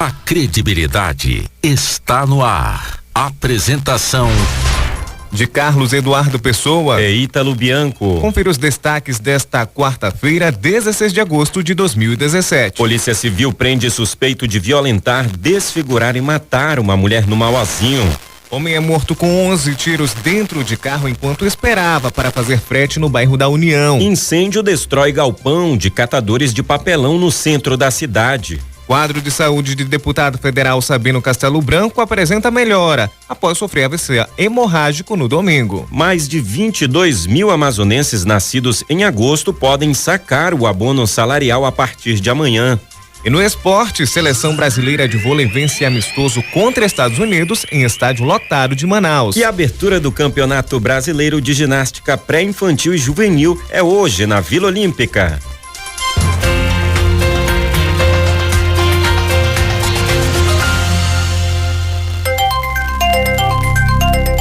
A credibilidade está no ar. Apresentação de Carlos Eduardo Pessoa e Ítalo Bianco. Confira os destaques desta quarta-feira, 16 de agosto de 2017. Polícia Civil prende suspeito de violentar, desfigurar e matar uma mulher no Mauazinho. Homem é morto com 11 tiros dentro de carro enquanto esperava para fazer frete no bairro da União. Incêndio destrói galpão de catadores de papelão no centro da cidade. Quadro de saúde de deputado federal Sabino Castelo Branco apresenta melhora após sofrer AVC hemorrágico no domingo. Mais de 22 mil amazonenses nascidos em agosto podem sacar o abono salarial a partir de amanhã. E no esporte, seleção brasileira de vôlei vence amistoso contra Estados Unidos em estádio lotado de Manaus. E a abertura do Campeonato Brasileiro de Ginástica Pré-Infantil e Juvenil é hoje na Vila Olímpica.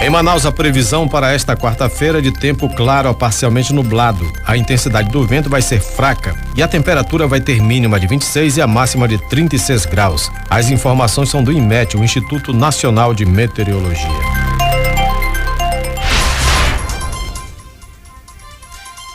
Em Manaus, a previsão para esta quarta-feira de tempo claro a parcialmente nublado. A intensidade do vento vai ser fraca e a temperatura vai ter mínima de 26 e a máxima de 36 graus. As informações são do INMET, o Instituto Nacional de Meteorologia.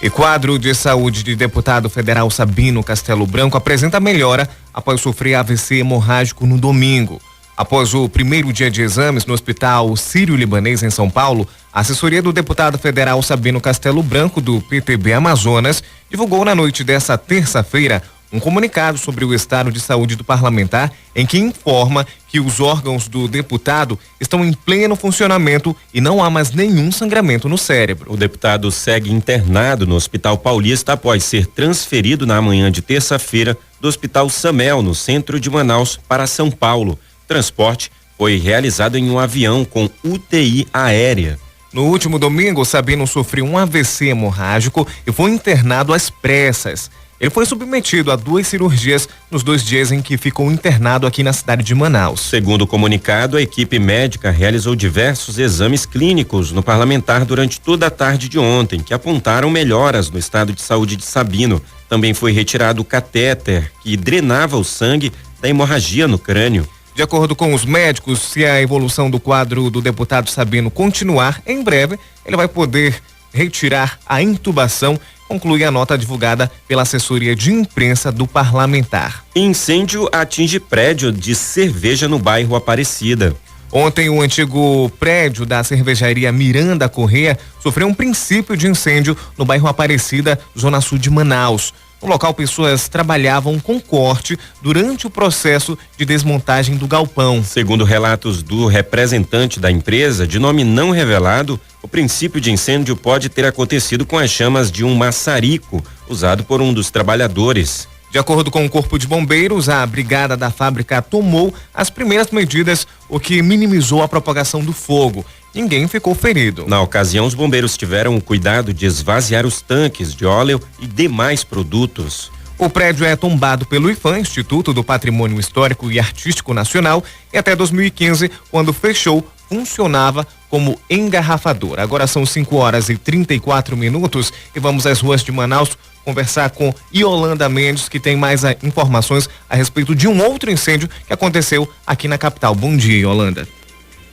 E quadro de saúde de deputado federal Sabino Castelo Branco apresenta melhora após sofrer AVC hemorrágico no domingo. Após o primeiro dia de exames no Hospital Sírio-Libanês em São Paulo, a assessoria do deputado federal Sabino Castelo Branco, do PTB Amazonas, divulgou na noite desta terça-feira um comunicado sobre o estado de saúde do parlamentar, em que informa que os órgãos do deputado estão em pleno funcionamento e não há mais nenhum sangramento no cérebro. O deputado segue internado no Hospital Paulista após ser transferido na manhã de terça-feira do Hospital Samel, no centro de Manaus, para São Paulo. Transporte foi realizado em um avião com UTI aérea. No último domingo, Sabino sofreu um AVC hemorrágico e foi internado às pressas. Ele foi submetido a 2 cirurgias nos 2 dias em que ficou internado aqui na cidade de Manaus. Segundo o comunicado, a equipe médica realizou diversos exames clínicos no parlamentar durante toda a tarde de ontem, que apontaram melhoras no estado de saúde de Sabino. Também foi retirado o catéter que drenava o sangue da hemorragia no crânio. De acordo com os médicos, se a evolução do quadro do deputado Sabino continuar, em breve ele vai poder retirar a intubação, conclui a nota divulgada pela assessoria de imprensa do parlamentar. Incêndio atinge prédio de cerveja no bairro Aparecida. Ontem, o antigo prédio da cervejaria Miranda Corrêa sofreu um princípio de incêndio no bairro Aparecida, zona sul de Manaus. No local, pessoas trabalhavam com corte durante o processo de desmontagem do galpão. Segundo relatos do representante da empresa, de nome não revelado, o princípio de incêndio pode ter acontecido com as chamas de um maçarico usado por um dos trabalhadores. De acordo com o Corpo de Bombeiros, a brigada da fábrica tomou as primeiras medidas, o que minimizou a propagação do fogo. Ninguém ficou ferido. Na ocasião, os bombeiros tiveram o cuidado de esvaziar os tanques de óleo e demais produtos. O prédio é tombado pelo IPHAN, Instituto do Patrimônio Histórico e Artístico Nacional, e até 2015, quando fechou, funcionava como engarrafador. Agora são 5h34 e vamos às ruas de Manaus conversar com Yolanda Mendes, que tem mais informações a respeito de um outro incêndio que aconteceu aqui na capital. Bom dia, Yolanda.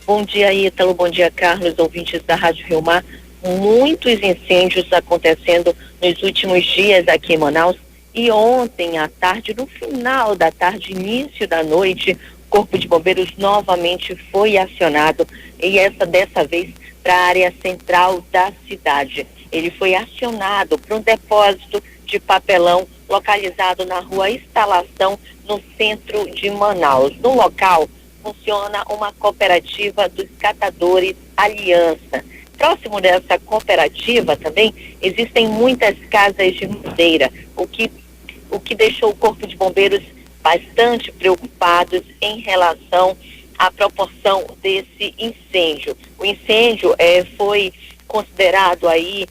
Bom dia, Ítalo. Bom dia, Carlos, ouvintes da Rádio Rio Mar. Muitos incêndios acontecendo nos últimos dias aqui em Manaus. E ontem à tarde, no final da tarde, início da noite, o Corpo de Bombeiros novamente foi acionado, e dessa vez para a área central da cidade. Ele foi acionado para um depósito de papelão localizado na rua Instalação, no centro de Manaus. No local funciona uma cooperativa dos catadores Aliança. Próximo dessa cooperativa também existem muitas casas de madeira, o que deixou o Corpo de Bombeiros bastante preocupados em relação à proporção desse incêndio. O incêndio foi considerado aí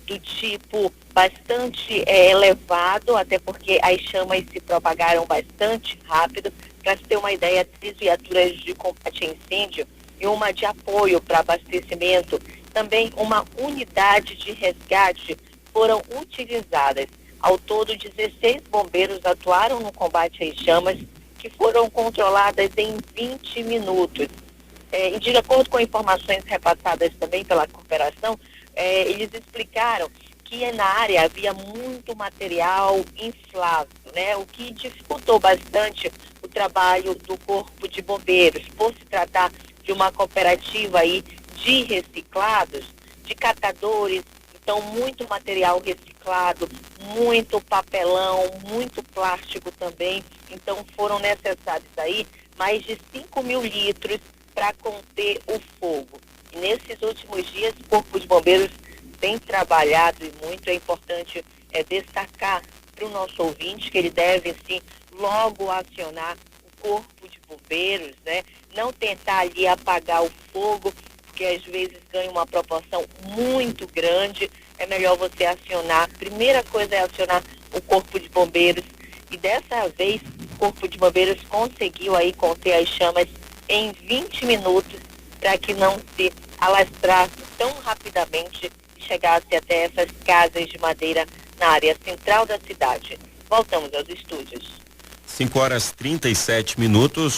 do tipo bastante elevado, até porque as chamas se propagaram bastante rápido. Para se ter uma ideia, 3 viaturas de combate a incêndio e uma de apoio para abastecimento, também uma unidade de resgate foram utilizadas. Ao todo, 16 bombeiros atuaram no combate às chamas, que foram controladas em 20 minutos. E de acordo com informações repassadas também pela cooperação, eles explicaram que na área havia muito material inflável, né? O que dificultou bastante o trabalho do Corpo de Bombeiros, por se tratar de uma cooperativa aí de reciclados, de catadores. Então, muito material reciclado, muito papelão, muito plástico também. Então, foram necessários aí mais de 5.000 litros para conter o fogo. E nesses últimos dias, o Corpo de Bombeiros tem trabalhado e muito. É importante destacar para o nosso ouvinte que ele deve, sim, logo acionar o Corpo de Bombeiros, né? Não tentar ali apagar o fogo, porque às vezes ganha uma proporção muito grande. É melhor você acionar. A primeira coisa é acionar o Corpo de Bombeiros. E dessa vez, o Corpo de Bombeiros conseguiu aí conter as chamas em 20 minutos, para que não se alastrasse tão rapidamente e chegasse até essas casas de madeira na área central da cidade. Voltamos aos estúdios. 5h37.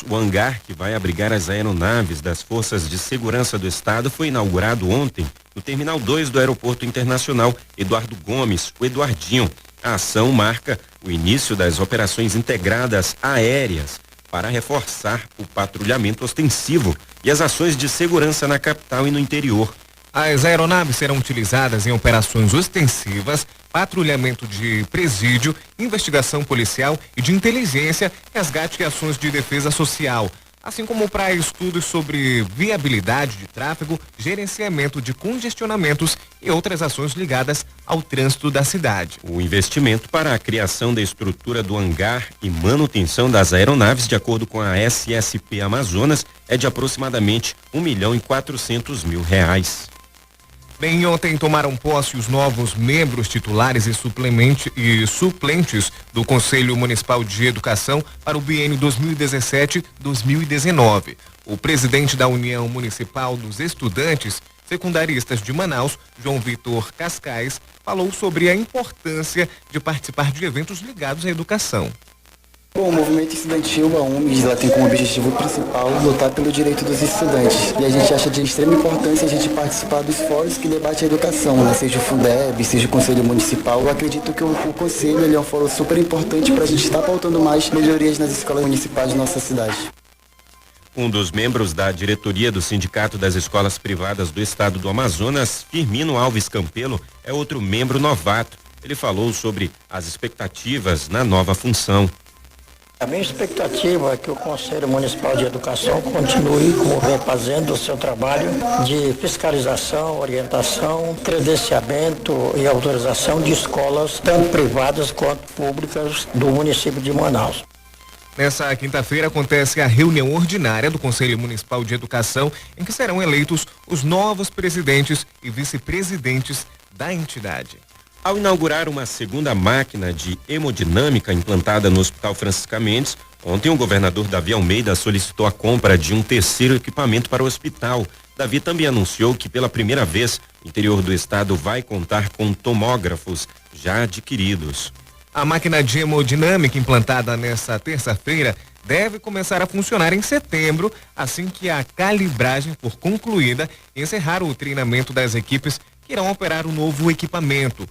O hangar que vai abrigar as aeronaves das Forças de Segurança do Estado foi inaugurado ontem no Terminal 2 do Aeroporto Internacional Eduardo Gomes, o Eduardinho. A ação marca o início das operações integradas aéreas para reforçar o patrulhamento ostensivo e as ações de segurança na capital e no interior. As aeronaves serão utilizadas em operações ostensivas, patrulhamento de presídio, investigação policial e de inteligência, resgate e ações de defesa social, assim como para estudos sobre viabilidade de tráfego, gerenciamento de congestionamentos e outras ações ligadas ao trânsito da cidade. O investimento para a criação da estrutura do hangar e manutenção das aeronaves, de acordo com a SSP Amazonas, é de aproximadamente R$1.400.000. Bem, ontem tomaram posse os novos membros titulares e suplentes do Conselho Municipal de Educação para o biênio 2017-2019. O presidente da União Municipal dos Estudantes Secundaristas de Manaus, João Vitor Cascais, falou sobre a importância de participar de eventos ligados à educação. Bom, o movimento estudantil, a UMES, ela tem como objetivo principal lutar pelo direito dos estudantes. E a gente acha de extrema importância a gente participar dos fóruns que debatem a educação, né? Seja o Fundeb, seja o Conselho Municipal. Eu acredito que o Conselho ele é um fórum super importante para a gente estar pautando mais melhorias nas escolas municipais de nossa cidade. Um dos membros da diretoria do Sindicato das Escolas Privadas do Estado do Amazonas, Firmino Alves Campelo, é outro membro novato. Ele falou sobre as expectativas na nova função. A minha expectativa é que o Conselho Municipal de Educação continue como vem fazendo o seu trabalho de fiscalização, orientação, credenciamento e autorização de escolas, tanto privadas quanto públicas, do município de Manaus. Nessa quinta-feira acontece a reunião ordinária do Conselho Municipal de Educação, em que serão eleitos os novos presidentes e vice-presidentes da entidade. Ao inaugurar uma segunda máquina de hemodinâmica implantada no Hospital Francisca Mendes, ontem o governador Davi Almeida solicitou a compra de um terceiro equipamento para o hospital. Davi também anunciou que pela primeira vez o interior do estado vai contar com tomógrafos já adquiridos. A máquina de hemodinâmica implantada nesta terça-feira deve começar a funcionar em setembro, assim que a calibragem for concluída e encerrar o treinamento das equipes que irão operar o novo equipamento.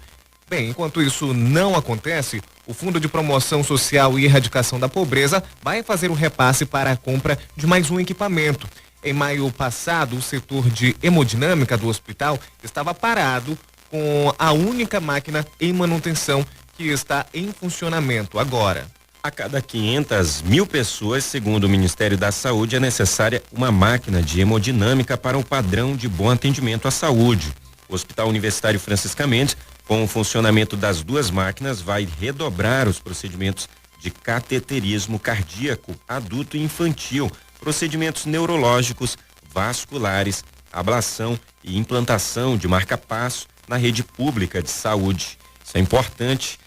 Bem, enquanto isso não acontece, o Fundo de Promoção Social e Erradicação da Pobreza vai fazer o repasse para a compra de mais um equipamento. Em maio passado, o setor de hemodinâmica do hospital estava parado com a única máquina em manutenção que está em funcionamento agora. A cada 500.000 pessoas, segundo o Ministério da Saúde, é necessária uma máquina de hemodinâmica para um padrão de bom atendimento à saúde. O Hospital Universitário Francisca Mendes, com o funcionamento das duas máquinas, vai redobrar os procedimentos de cateterismo cardíaco adulto e infantil, procedimentos neurológicos, vasculares, ablação e implantação de marca-passo na rede pública de saúde. Isso é importante,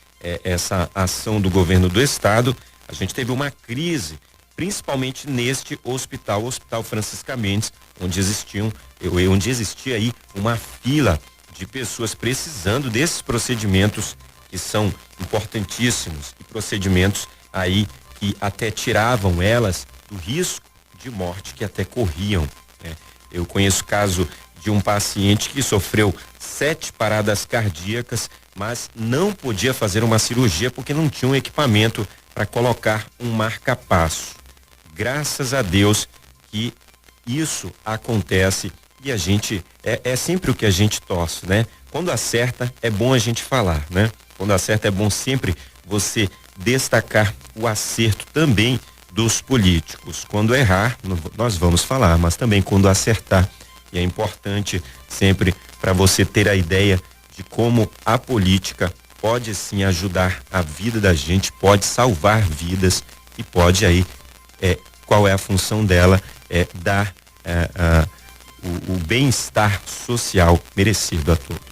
essa ação do governo do estado. A gente teve uma crise, principalmente neste hospital, o Hospital Francisca Mendes, onde existia aí uma fila de pessoas precisando desses procedimentos que são importantíssimos e procedimentos aí que até tiravam elas do risco de morte que até corriam, né? Eu conheço o caso de um paciente que sofreu 7 paradas cardíacas, mas não podia fazer uma cirurgia porque não tinha um equipamento para colocar um marca-passo. Graças a Deus que isso acontece e a gente, é sempre o que a gente torce, né? Quando acerta, é bom a gente falar, né? Quando acerta, é bom sempre você destacar o acerto também dos políticos. Quando errar, nós vamos falar, mas também quando acertar. E é importante sempre para você ter a ideia de como a política pode sim ajudar a vida da gente, pode salvar vidas e pode aí, qual é a função dela, dar o bem-estar social merecido a todos.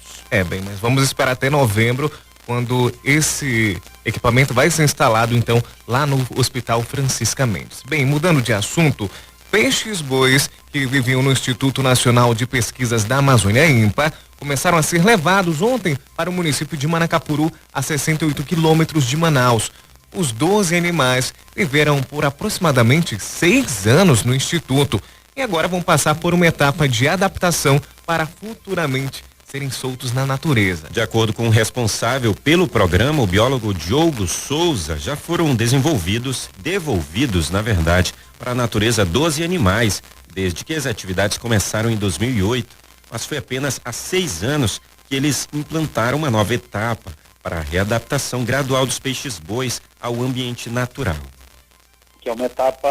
Bem, mas vamos esperar até novembro, quando esse equipamento vai ser instalado, então, lá no Hospital Francisca Mendes. Bem, mudando de assunto, peixes-bois que viviam no Instituto Nacional de Pesquisas da Amazônia, INPA, começaram a ser levados ontem para o município de Manacapuru, a 68 quilômetros de Manaus. Os 12 animais viveram por aproximadamente 6 anos no Instituto e agora vão passar por uma etapa de adaptação para futuramente serem soltos na natureza. De acordo com o responsável pelo programa, o biólogo Diogo Souza, já foram devolvidos, na verdade, para a natureza 12 animais, desde que as atividades começaram em 2008, mas foi apenas há 6 anos que eles implantaram uma nova etapa para a readaptação gradual dos peixes-bois ao ambiente natural. Que é uma etapa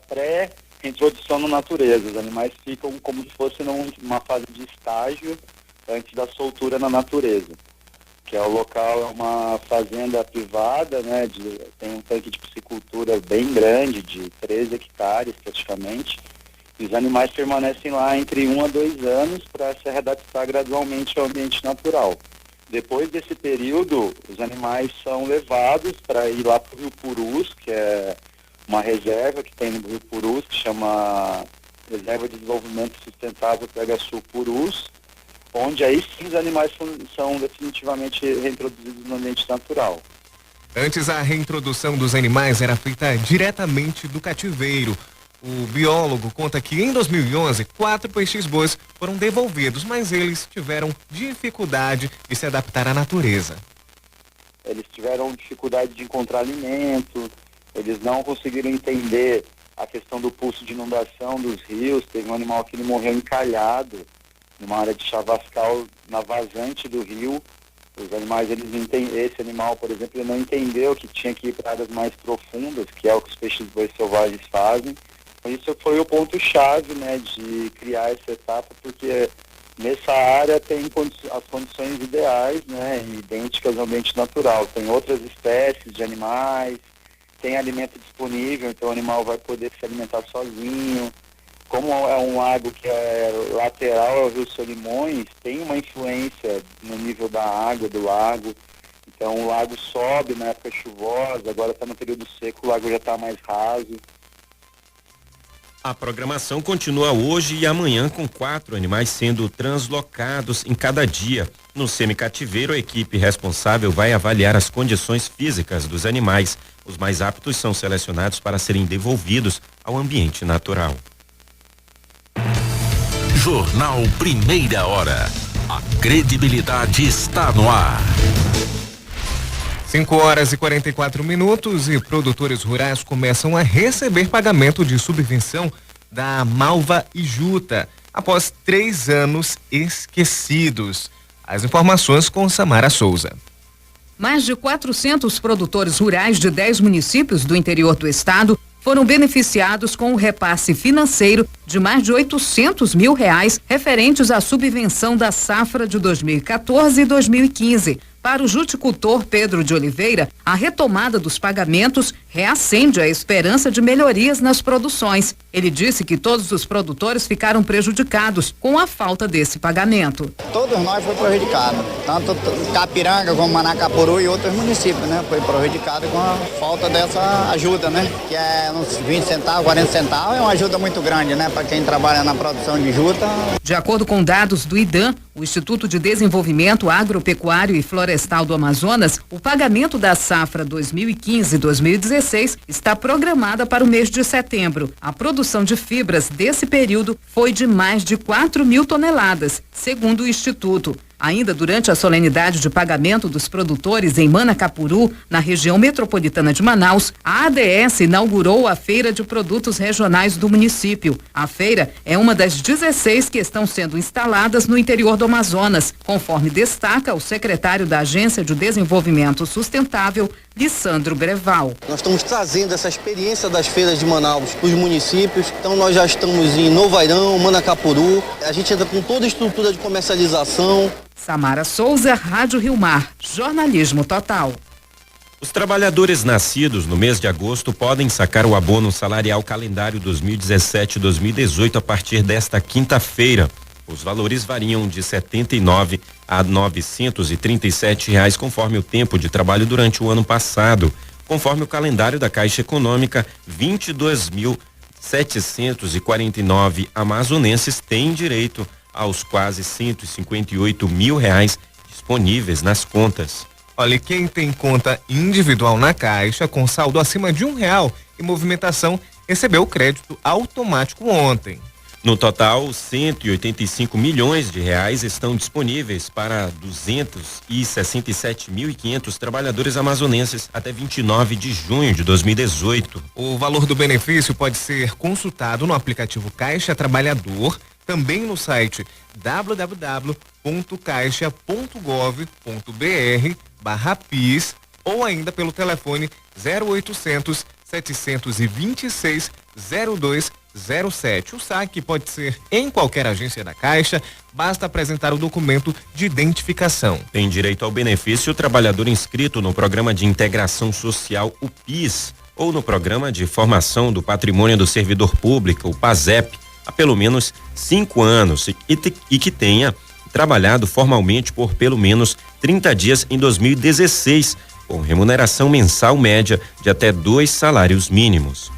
pré-introdução na natureza. Os animais ficam como se fosse numa fase de estágio antes da soltura na natureza, que é o local, é uma fazenda privada, né, tem um tanque de piscicultura bem grande, de 13 hectares praticamente, e os animais permanecem lá entre 1 a 2 anos para se readaptar gradualmente ao ambiente natural. Depois desse período, os animais são levados para ir lá para o Rio Purus, que é uma reserva que tem no Rio Purus, que chama Reserva de Desenvolvimento Sustentável Pegasul Purus, onde aí sim os animais são definitivamente reintroduzidos no ambiente natural. Antes, a reintrodução dos animais era feita diretamente do cativeiro. O biólogo conta que em 2011, 4 peixes-bois foram devolvidos, mas eles tiveram dificuldade de se adaptar à natureza. Eles tiveram dificuldade de encontrar alimento, eles não conseguiram entender a questão do pulso de inundação dos rios. Teve um animal que ele morreu encalhado numa área de chavascal na vazante do rio. Os animais, esse animal, por exemplo, ele não entendeu que tinha que ir para áreas mais profundas, que é o que os peixes-bois selvagens fazem. Isso foi o ponto-chave, né, de criar essa etapa, porque nessa área tem as condições ideais, né, idênticas ao ambiente natural. Tem outras espécies de animais, tem alimento disponível, então o animal vai poder se alimentar sozinho. Como é um lago que é lateral ao Rio Solimões, tem uma influência no nível da água do lago. Então o lago sobe na época chuvosa, agora está no período seco, o lago já está mais raso. A programação continua hoje e amanhã com 4 animais sendo translocados em cada dia. No semicativeiro, a equipe responsável vai avaliar as condições físicas dos animais. Os mais aptos são selecionados para serem devolvidos ao ambiente natural. Jornal Primeira Hora. A credibilidade está no ar. 5h44 e produtores rurais começam a receber pagamento de subvenção da Malva e Juta após 3 anos esquecidos. As informações com Samara Souza. Mais de 400 produtores rurais de 10 municípios do interior do estado foram beneficiados com o repasse financeiro de mais de R$800 mil referentes à subvenção da safra de 2014 e 2015. Para o juticultor Pedro de Oliveira, a retomada dos pagamentos reacende a esperança de melhorias nas produções. Ele disse que todos os produtores ficaram prejudicados com a falta desse pagamento. Todos nós fomos prejudicados, tanto Capiranga como Manacapuru e outros municípios, né? Foi prejudicado com a falta dessa ajuda, né? Que é uns 20 centavos, 40 centavos, é uma ajuda muito grande, né? Para quem trabalha na produção de juta. De acordo com dados do IDAM, o Instituto de Desenvolvimento Agropecuário e Florestal Florestal do Amazonas, o pagamento da safra 2015-2016 está programada para o mês de setembro. A produção de fibras desse período foi de mais de 4.000 toneladas, segundo o Instituto. Ainda durante a solenidade de pagamento dos produtores em Manacapuru, na região metropolitana de Manaus, a ADS inaugurou a Feira de Produtos Regionais do município. A feira é uma das 16 que estão sendo instaladas no interior do Amazonas, conforme destaca o secretário da Agência de Desenvolvimento Sustentável, Lissandro Breval. Nós estamos trazendo essa experiência das feiras de Manaus para os municípios, então nós já estamos em Novairão, Manacapuru, a gente entra com toda a estrutura de comercialização. Samara Souza, Rádio Rio Mar, jornalismo total. Os trabalhadores nascidos no mês de agosto podem sacar o abono salarial calendário 2017-2018 a partir desta quinta-feira. Os valores variam de R$ 79 a R$ 937 reais, conforme o tempo de trabalho durante o ano passado. Conforme o calendário da Caixa Econômica, 22.749 amazonenses têm direito aos quase 158 mil reais disponíveis nas contas. Olha, quem tem conta individual na Caixa com saldo acima de R$1 e movimentação recebeu o crédito automático ontem. No total, 185 milhões de reais estão disponíveis para 267.500 trabalhadores amazonenses até 29 de junho de 2018. O valor do benefício pode ser consultado no aplicativo Caixa Trabalhador, também no site www.caixa.gov.br/PIS ou ainda pelo telefone 0800 726 0207. O saque pode ser em qualquer agência da Caixa, basta apresentar o documento de identificação. Tem direito ao benefício o trabalhador inscrito no Programa de Integração Social, o PIS, ou no Programa de Formação do Patrimônio do Servidor Público, o PASEP, há pelo menos 5 anos e que tenha trabalhado formalmente por pelo menos 30 dias em 2016, com remuneração mensal média de até 2 salários mínimos.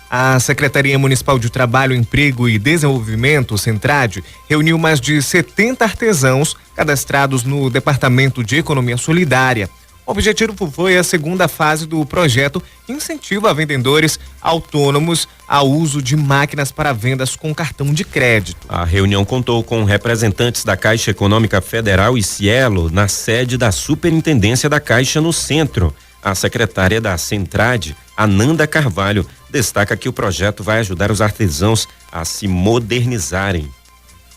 A Secretaria Municipal de Trabalho, Emprego e Desenvolvimento, Centrade, reuniu mais de 70 artesãos cadastrados no Departamento de Economia Solidária. O objetivo foi a segunda fase do projeto que incentiva vendedores autônomos ao uso de máquinas para vendas com cartão de crédito. A reunião contou com representantes da Caixa Econômica Federal e Cielo na sede da Superintendência da Caixa no centro. A secretária da Centrade, Ananda Carvalho, destaca que o projeto vai ajudar os artesãos a se modernizarem.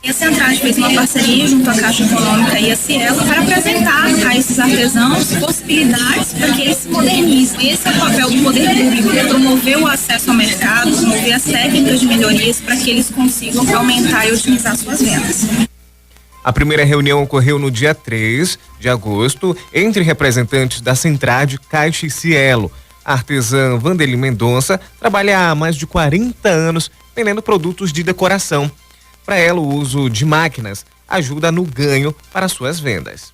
E a Centrade fez uma parceria junto à Caixa Econômica e a Cielo para apresentar a esses artesãos possibilidades para que eles se modernizem. Esse é o papel do poder público, promover o acesso ao mercado, promover as técnicas de melhorias para que eles consigam aumentar e otimizar suas vendas. A primeira reunião ocorreu no dia 3 de agosto entre representantes da Centrade, Caixa e Cielo. A artesã Vandeli Mendonça trabalha há mais de 40 anos vendendo produtos de decoração. Para ela, o uso de máquinas ajuda no ganho para suas vendas.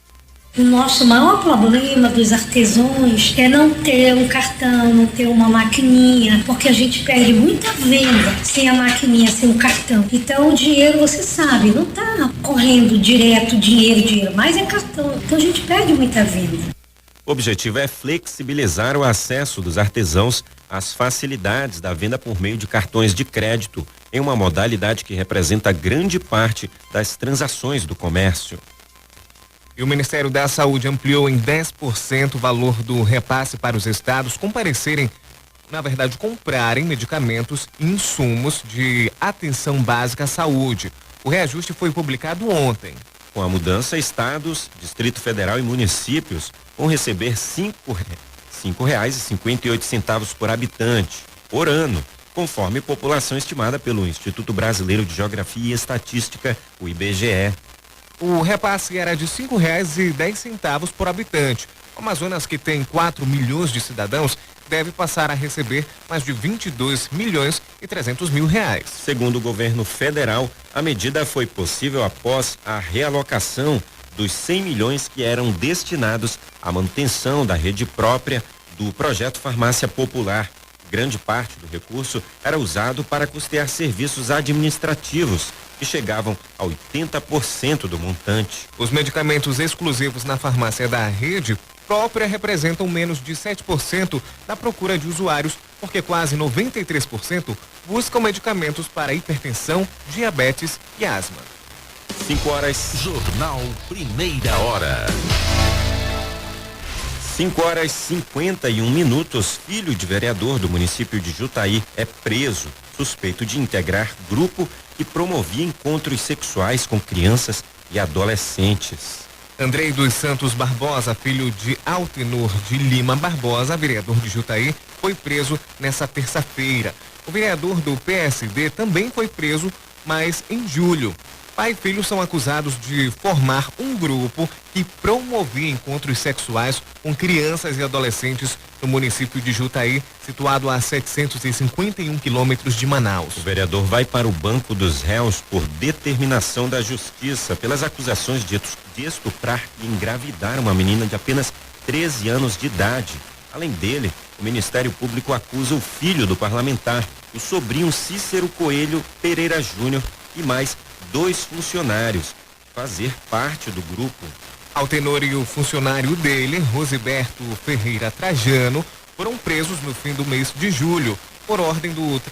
O nosso maior problema dos artesãos é não ter um cartão, não ter uma maquininha, porque a gente perde muita venda sem a maquininha, sem o cartão. Então o dinheiro, você sabe, não está correndo direto dinheiro, mas é cartão. Então a gente perde muita venda. O objetivo é flexibilizar o acesso dos artesãos às facilidades da venda por meio de cartões de crédito, em uma modalidade que representa grande parte das transações do comércio. E o Ministério da Saúde ampliou em 10% o valor do repasse para os estados comprarem medicamentos e insumos de atenção básica à saúde. O reajuste foi publicado ontem. Com a mudança, estados, Distrito Federal e municípios vão receber R$ 5,58 por habitante por ano, conforme população estimada pelo Instituto Brasileiro de Geografia e Estatística, o IBGE. O repasse era de R$ 5,10 por habitante. O Amazonas, que tem 4 milhões de cidadãos, deve passar a receber mais de 22.300.000 reais. Segundo o governo federal, a medida foi possível após a realocação dos 100 milhões que eram destinados à manutenção da rede própria do projeto Farmácia Popular, Grande parte do recurso era usado para custear serviços administrativos, que chegavam a 80% do montante. Os medicamentos exclusivos na farmácia da rede própria representam menos de 7% da procura de usuários, porque quase 93% buscam medicamentos para hipertensão, diabetes e asma. 5h. Jornal Primeira Hora. 5h51. Filho de vereador do município de Jutaí é preso, suspeito de integrar grupo que promovia encontros sexuais com crianças e adolescentes. Andrei dos Santos Barbosa, filho de Altenor de Lima Barbosa, vereador de Jutaí, foi preso nessa terça-feira. O vereador do PSD também foi preso, mas em julho. Pai e filho são acusados de formar um grupo que promovia encontros sexuais com crianças e adolescentes no município de Jutaí, situado a 751 quilômetros de Manaus. O vereador vai para o banco dos réus por determinação da justiça pelas acusações de estuprar e engravidar uma menina de apenas 13 anos de idade. Além dele, o Ministério Público acusa o filho do parlamentar, o sobrinho Cícero Coelho Pereira Júnior, e mais 2 funcionários fazer parte do grupo. Altenor e o funcionário dele, Rosiberto Ferreira Trajano, foram presos no fim do mês de julho, por ordem do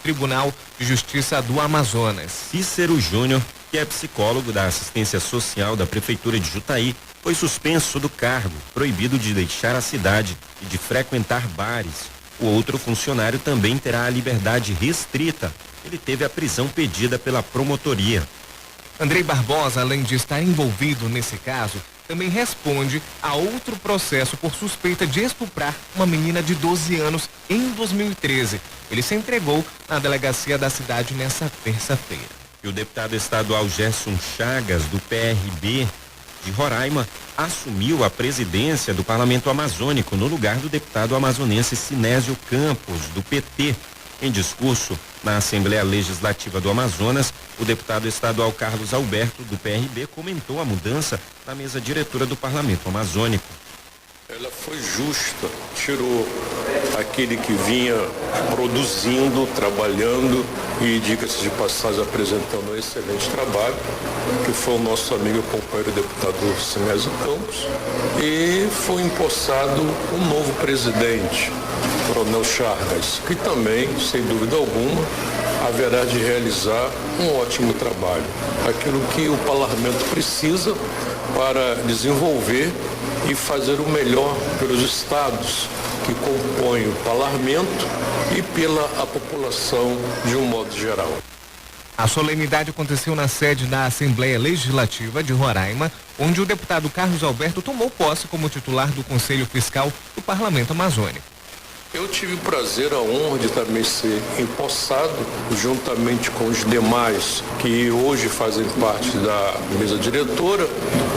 Tribunal de Justiça do Amazonas. Cícero Júnior, que é psicólogo da assistência social da Prefeitura de Jutaí, foi suspenso do cargo, proibido de deixar a cidade e de frequentar bares. O outro funcionário também terá a liberdade restrita. Ele teve a prisão pedida pela promotoria. Andrei Barbosa, além de estar envolvido nesse caso, também responde a outro processo por suspeita de estuprar uma menina de 12 anos em 2013. Ele se entregou na delegacia da cidade nessa terça-feira. E o deputado estadual Gerson Chagas, do PRB de Roraima, assumiu a presidência do Parlamento Amazônico no lugar do deputado amazonense Sinésio Campos, do PT. Em discurso na Assembleia Legislativa do Amazonas, o deputado estadual Carlos Alberto, do PRB, comentou a mudança na mesa diretora do Parlamento Amazônico. Ela foi justa, tirou aquele que vinha produzindo, trabalhando e, diga-se de passagem, apresentando um excelente trabalho, que foi o nosso amigo e companheiro deputado Sinésio Campos, e foi empossado um novo presidente, Coronel Chagas, que também, sem dúvida alguma, haverá de realizar um ótimo trabalho. Aquilo que o parlamento precisa para desenvolver e fazer o melhor pelos estados que compõem o parlamento e pela a população de um modo geral. A solenidade aconteceu na sede da Assembleia Legislativa de Roraima, onde o deputado Carlos Alberto tomou posse como titular do Conselho Fiscal do Parlamento Amazônico. Eu tive o prazer, a honra de também ser empossado, juntamente com os demais que hoje fazem parte da mesa diretora.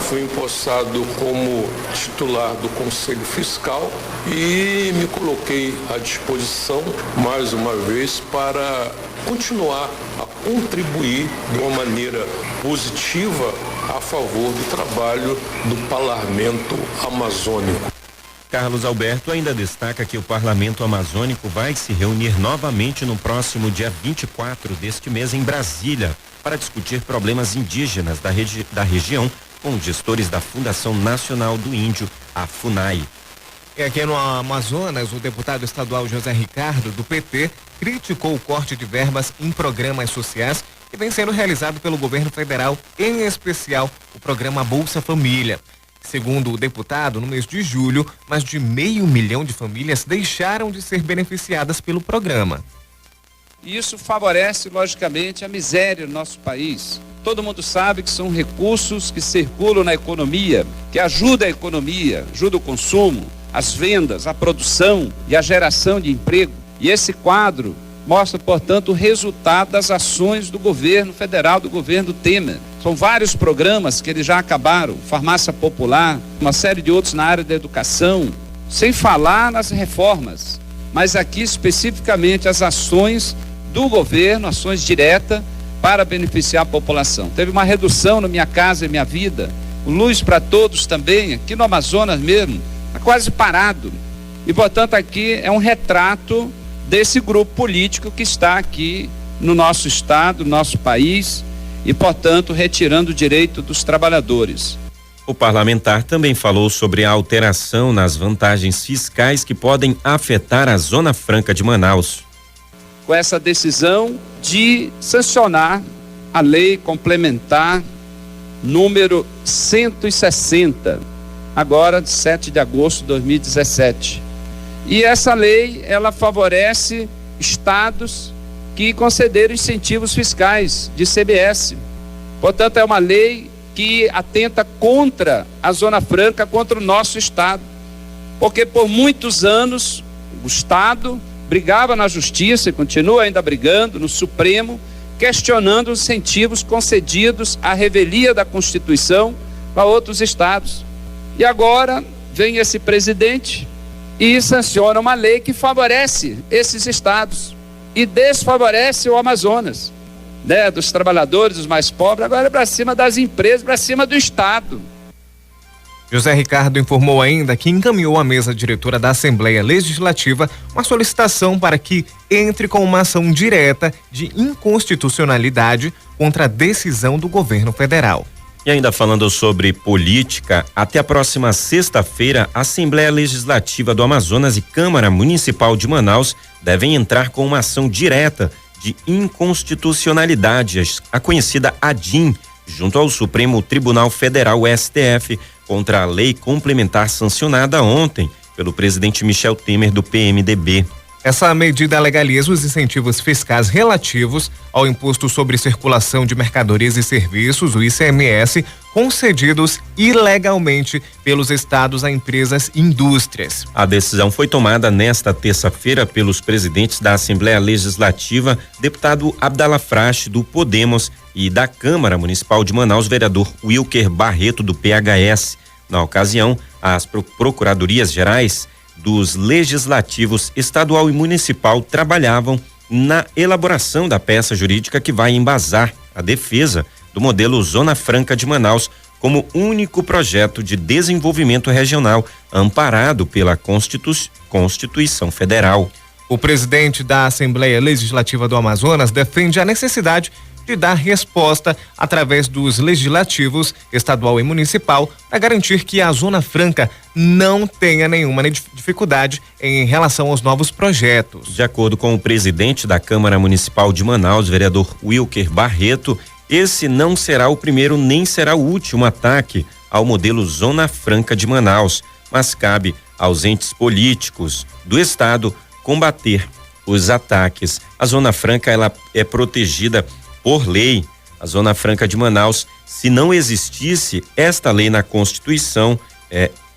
Fui empossado como titular do Conselho Fiscal e me coloquei à disposição, mais uma vez, para continuar a contribuir de uma maneira positiva a favor do trabalho do Parlamento Amazônico. Carlos Alberto ainda destaca que o Parlamento Amazônico vai se reunir novamente no próximo dia 24 deste mês em Brasília para discutir problemas indígenas da região com gestores da Fundação Nacional do Índio, a FUNAI. E aqui no Amazonas, o deputado estadual José Ricardo, do PT, criticou o corte de verbas em programas sociais que vem sendo realizado pelo governo federal, em especial o programa Bolsa Família. Segundo o deputado, no mês de julho, mais de 500 mil de famílias deixaram de ser beneficiadas pelo programa. Isso favorece, logicamente, a miséria no nosso país. Todo mundo sabe que são recursos que circulam na economia, que ajudam a economia, ajudam o consumo, as vendas, a produção e a geração de emprego. E esse quadro mostra, portanto, o resultado das ações do governo federal, do governo Temer. São vários programas que eles já acabaram, farmácia popular, uma série de outros na área da educação, sem falar nas reformas, mas aqui especificamente as ações do governo, ações diretas para beneficiar a população. Teve uma redução no Minha Casa e Minha Vida, o Luz para Todos também, aqui no Amazonas mesmo, está quase parado. E, portanto, aqui é um retrato desse grupo político que está aqui no nosso estado, no nosso país e, portanto, retirando o direito dos trabalhadores. O parlamentar também falou sobre a alteração nas vantagens fiscais que podem afetar a Zona Franca de Manaus. Com essa decisão de sancionar a lei complementar número 160, agora de 7 de agosto de 2017. E essa lei, ela favorece estados que concederam incentivos fiscais de CBS. Portanto, é uma lei que atenta contra a Zona Franca, contra o nosso estado. Porque por muitos anos o estado brigava na justiça e continua ainda brigando no Supremo, questionando os incentivos concedidos à revelia da Constituição para outros estados. E agora vem esse presidente e sanciona uma lei que favorece esses estados e desfavorece o Amazonas, né, dos trabalhadores, dos mais pobres, agora é para cima das empresas, para cima do estado. José Ricardo informou ainda que encaminhou à mesa diretora da Assembleia Legislativa uma solicitação para que entre com uma ação direta de inconstitucionalidade contra a decisão do governo federal. E ainda falando sobre política, até a próxima sexta-feira, a Assembleia Legislativa do Amazonas e Câmara Municipal de Manaus devem entrar com uma ação direta de inconstitucionalidade, a conhecida ADIM, junto ao Supremo Tribunal Federal, STF, contra a lei complementar sancionada ontem pelo presidente Michel Temer do PMDB. Essa medida legaliza os incentivos fiscais relativos ao Imposto sobre Circulação de Mercadorias e Serviços, o ICMS, concedidos ilegalmente pelos estados a empresas e indústrias. A decisão foi tomada nesta terça-feira pelos presidentes da Assembleia Legislativa, deputado Abdala Frache, do Podemos, e da Câmara Municipal de Manaus, vereador Wilker Barreto, do PHS. Na ocasião, as procuradorias gerais dos legislativos estadual e municipal trabalhavam na elaboração da peça jurídica que vai embasar a defesa do modelo Zona Franca de Manaus como único projeto de desenvolvimento regional amparado pela Constituição Federal. O presidente da Assembleia Legislativa do Amazonas defende a necessidade de dar resposta através dos legislativos estadual e municipal para garantir que a Zona Franca não tenha nenhuma dificuldade em relação aos novos projetos. De acordo com o presidente da Câmara Municipal de Manaus, vereador Wilker Barreto, esse não será o primeiro nem será o último ataque ao modelo Zona Franca de Manaus, mas cabe aos entes políticos do estado combater os ataques. A Zona Franca, ela é protegida por lei. A Zona Franca de Manaus, se não existisse esta lei na Constituição,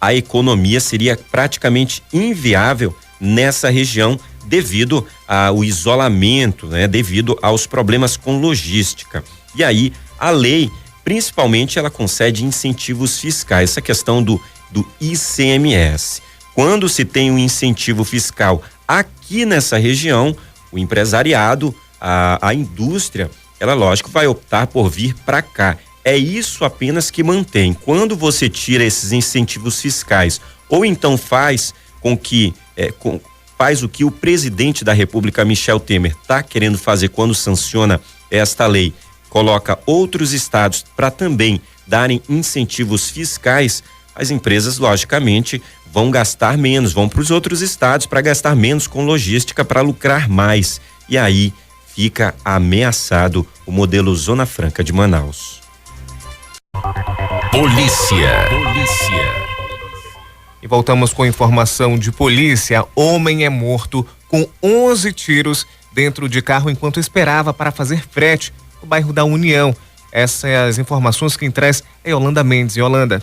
a economia seria praticamente inviável nessa região devido ao isolamento, né? Devido aos problemas com logística. E aí, a lei, principalmente, ela concede incentivos fiscais, essa questão do ICMS. Quando se tem um incentivo fiscal aqui nessa região, o empresariado, a indústria, ela, lógico, vai optar por vir para cá. É isso apenas que mantém. Quando você tira esses incentivos fiscais, ou então faz com que faz o que o presidente da República, Michel Temer, está querendo fazer quando sanciona esta lei, coloca outros estados para também darem incentivos fiscais, as empresas, logicamente, vão gastar menos, vão para os outros estados para gastar menos com logística, para lucrar mais. E aí fica ameaçado o modelo Zona Franca de Manaus. Polícia. E voltamos com informação de polícia. Homem é morto com 11 tiros dentro de carro enquanto esperava para fazer frete no bairro da União. Essas são as informações que traz é Yolanda Mendes. Yolanda.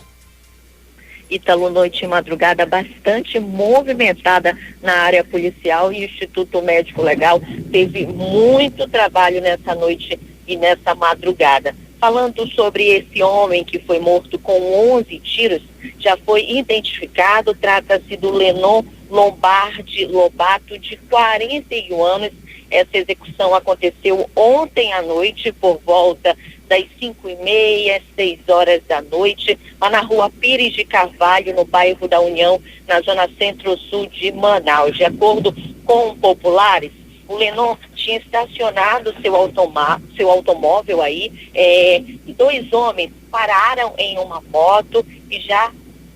Ítalo, noite e madrugada bastante movimentada na área policial, e o Instituto Médico Legal teve muito trabalho nessa noite e nessa madrugada. Falando sobre esse homem que foi morto com 11 tiros, já foi identificado, trata-se do Lenon Lombardi Lobato, de 41 anos. Essa execução aconteceu ontem à noite por volta das 5h30, 6 horas da noite, lá na rua Pires de Carvalho, no bairro da União, na zona centro-sul de Manaus. De acordo com populares, o Lennon tinha estacionado seu automóvel aí, e 2 homens pararam em uma moto e já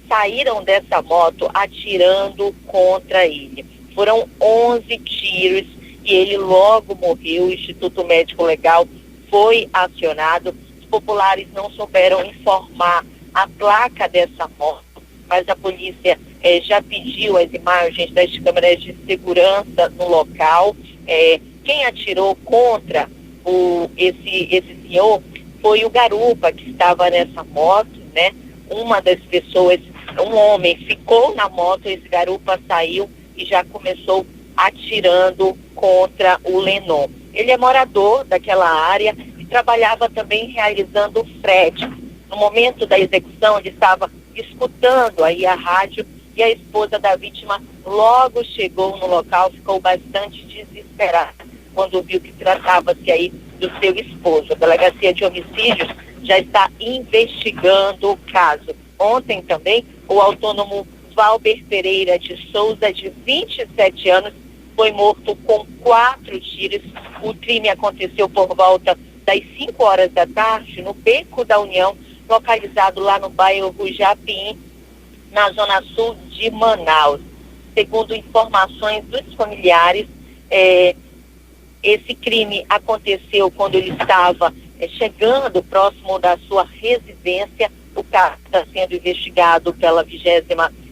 saíram dessa moto atirando contra ele. Foram 11 tiros e ele logo morreu. O Instituto Médico Legal foi acionado. Os populares não souberam informar a placa dessa moto, mas a polícia já pediu as imagens das câmeras de segurança no local. Quem atirou contra esse senhor foi o garupa que estava nessa moto, né? Uma das pessoas, um homem, ficou na moto, esse garupa saiu e já começou atirando contra o Lennon. Ele é morador daquela área e trabalhava também realizando frete. No momento da execução, ele estava escutando aí a rádio e a esposa da vítima logo chegou no local, ficou bastante desesperada quando viu que tratava-se aí do seu esposo. A Delegacia de Homicídios já está investigando o caso. Ontem também, o autônomo Valber Pereira de Souza, de 27 anos, foi morto com 4 tiros. O crime aconteceu por volta das 5 horas da tarde, no Beco da União, localizado lá no bairro Japim, na zona sul de Manaus. Segundo informações dos familiares, esse crime aconteceu quando ele estava chegando próximo da sua residência. O caso está sendo investigado pela